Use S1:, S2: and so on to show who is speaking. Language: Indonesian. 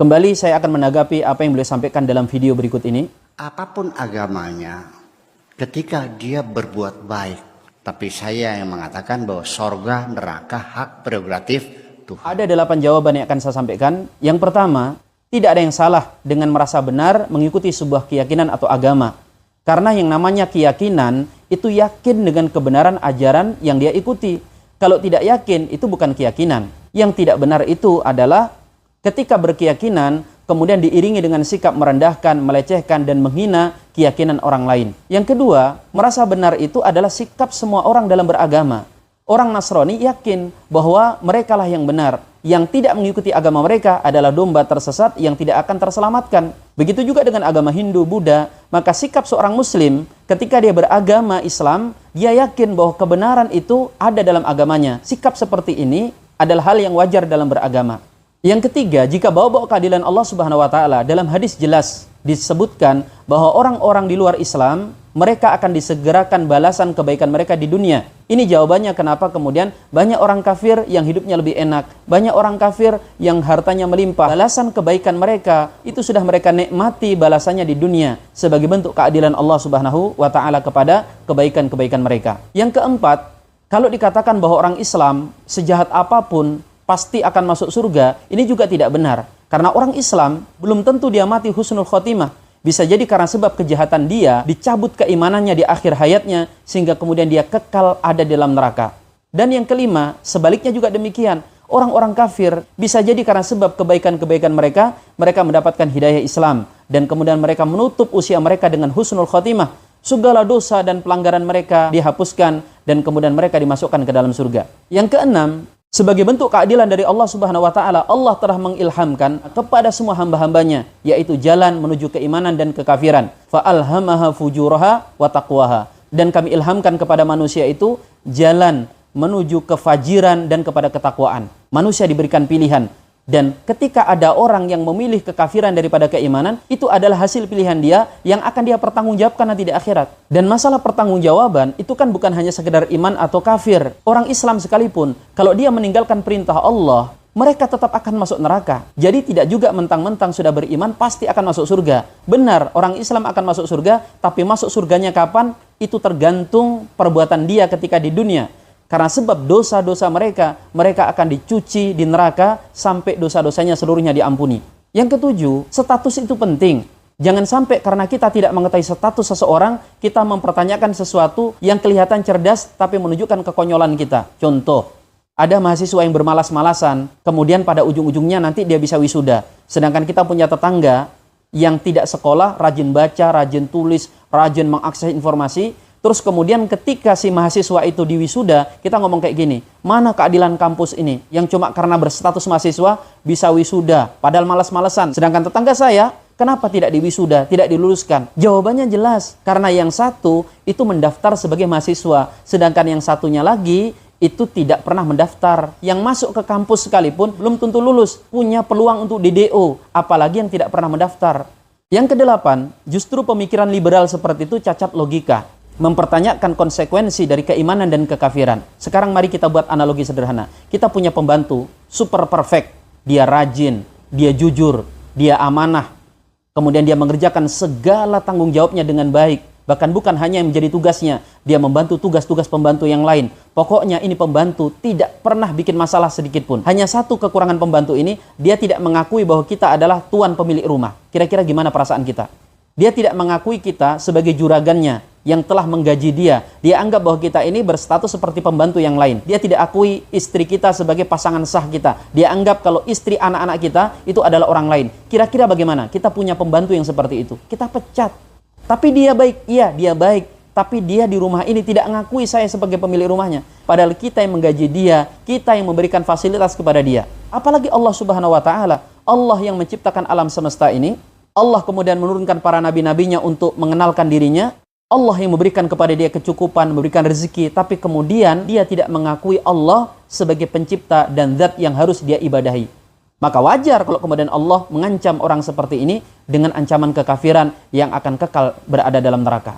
S1: Kembali saya akan menanggapi apa yang beliau sampaikan dalam video berikut ini.
S2: Apapun agamanya, ketika dia berbuat baik, tapi saya yang mengatakan bahwa sorga, neraka, hak prerogatif Tuhan.
S1: Ada 8 jawaban yang akan saya sampaikan. Yang pertama, tidak ada yang salah dengan merasa benar mengikuti sebuah keyakinan atau agama. Karena yang namanya keyakinan, itu yakin dengan kebenaran ajaran yang dia ikuti. Kalau tidak yakin, itu bukan keyakinan. Yang tidak benar itu adalah ketika berkeyakinan, kemudian diiringi dengan sikap merendahkan, melecehkan, dan menghina keyakinan orang lain. Yang kedua, merasa benar itu adalah sikap semua orang dalam beragama. Orang Nasrani yakin bahwa merekalah yang benar. Yang tidak mengikuti agama mereka adalah domba tersesat yang tidak akan terselamatkan. Begitu juga dengan agama Hindu, Buddha. Maka sikap seorang Muslim ketika dia beragama Islam, dia yakin bahwa kebenaran itu ada dalam agamanya. Sikap seperti ini adalah hal yang wajar dalam beragama. Yang ketiga, jika bawa-bawa keadilan Allah Subhanahu wa Ta'ala, dalam hadis jelas disebutkan bahwa orang-orang di luar Islam, mereka akan disegerakan balasan kebaikan mereka di dunia. Ini jawabannya kenapa kemudian banyak orang kafir yang hidupnya lebih enak, banyak orang kafir yang hartanya melimpah. Balasan kebaikan mereka itu sudah mereka nikmati balasannya di dunia sebagai bentuk keadilan Allah Subhanahu wa Ta'ala kepada kebaikan-kebaikan mereka. Yang keempat, kalau dikatakan bahwa orang Islam sejahat apapun pasti akan masuk surga, ini juga tidak benar. Karena orang Islam belum tentu dia mati husnul khotimah. Bisa jadi karena sebab kejahatan dia dicabut keimanannya di akhir hayatnya sehingga kemudian dia kekal ada dalam neraka. Dan yang kelima, sebaliknya juga demikian. Orang-orang kafir bisa jadi karena sebab kebaikan-kebaikan mereka, mereka mendapatkan hidayah Islam dan kemudian mereka menutup usia mereka dengan husnul khotimah. Segala dosa dan pelanggaran mereka dihapuskan dan kemudian mereka dimasukkan ke dalam surga. Yang keenam, sebagai bentuk keadilan dari Allah Subhanahu wa Ta'ala, Allah telah mengilhamkan kepada semua hamba-hambanya, yaitu jalan menuju keimanan dan kekafiran. Fa'alhamaha fujuraha wa taqwaha. Dan kami ilhamkan kepada manusia itu jalan menuju kefajiran dan kepada ketakwaan. Manusia diberikan pilihan. Dan ketika ada orang yang memilih kekafiran daripada keimanan, itu adalah hasil pilihan dia yang akan dia pertanggungjawabkan nanti di akhirat. Dan masalah pertanggungjawaban itu kan bukan hanya sekedar iman atau kafir. Orang Islam sekalipun, kalau dia meninggalkan perintah Allah, mereka tetap akan masuk neraka. Jadi tidak juga mentang-mentang sudah beriman pasti akan masuk surga. Benar, orang Islam akan masuk surga, tapi masuk surganya kapan? Itu tergantung perbuatan dia ketika di dunia. Karena sebab dosa-dosa mereka akan dicuci di neraka sampai dosa-dosanya seluruhnya diampuni. Yang ketujuh, status itu penting. Jangan sampai karena kita tidak mengetahui status seseorang, kita mempertanyakan sesuatu yang kelihatan cerdas tapi menunjukkan kekonyolan kita. Contoh, ada mahasiswa yang bermalas-malasan, kemudian pada ujung-ujungnya nanti dia bisa wisuda. Sedangkan kita punya tetangga yang tidak sekolah, rajin baca, rajin tulis, rajin mengakses informasi. Terus kemudian ketika si mahasiswa itu diwisuda, kita ngomong kayak gini, mana keadilan kampus ini yang cuma karena berstatus mahasiswa bisa wisuda, padahal malas-malesan. Sedangkan tetangga saya, kenapa tidak diwisuda, tidak diluluskan? Jawabannya jelas, karena yang satu itu mendaftar sebagai mahasiswa, sedangkan yang satunya lagi itu tidak pernah mendaftar. Yang masuk ke kampus sekalipun belum tentu lulus, punya peluang untuk DDO, apalagi yang tidak pernah mendaftar. Yang kedelapan, justru pemikiran liberal seperti itu cacat logika. Mempertanyakan konsekuensi dari keimanan dan kekafiran. Sekarang mari kita buat analogi sederhana. Kita punya pembantu super perfect. Dia rajin, dia jujur, dia amanah. Kemudian dia mengerjakan segala tanggung jawabnya dengan baik. Bahkan bukan hanya yang menjadi tugasnya, dia membantu tugas-tugas pembantu yang lain. Pokoknya ini pembantu tidak pernah bikin masalah sedikit pun. Hanya satu kekurangan pembantu ini, dia tidak mengakui bahwa kita adalah tuan pemilik rumah. Kira-kira gimana perasaan kita? Dia tidak mengakui kita sebagai juragannya yang telah menggaji dia. Dia anggap bahwa kita ini berstatus seperti pembantu yang lain. Dia tidak akui istri kita sebagai pasangan sah kita. Dia anggap kalau istri anak-anak kita itu adalah orang lain. Kira-kira bagaimana? Kita punya pembantu yang seperti itu. Kita pecat. Tapi dia baik. Iya, dia baik. Tapi dia di rumah ini tidak mengakui saya sebagai pemilik rumahnya. Padahal kita yang menggaji dia, kita yang memberikan fasilitas kepada dia. Apalagi Allah Subhanahu wa Ta'ala. Allah yang menciptakan alam semesta ini. Allah kemudian menurunkan para nabi-nabinya untuk mengenalkan dirinya. Allah yang memberikan kepada dia kecukupan, memberikan rezeki, tapi kemudian dia tidak mengakui Allah sebagai pencipta dan zat yang harus dia ibadahi. Maka wajar kalau kemudian Allah mengancam orang seperti ini dengan ancaman kekafiran yang akan kekal berada dalam neraka.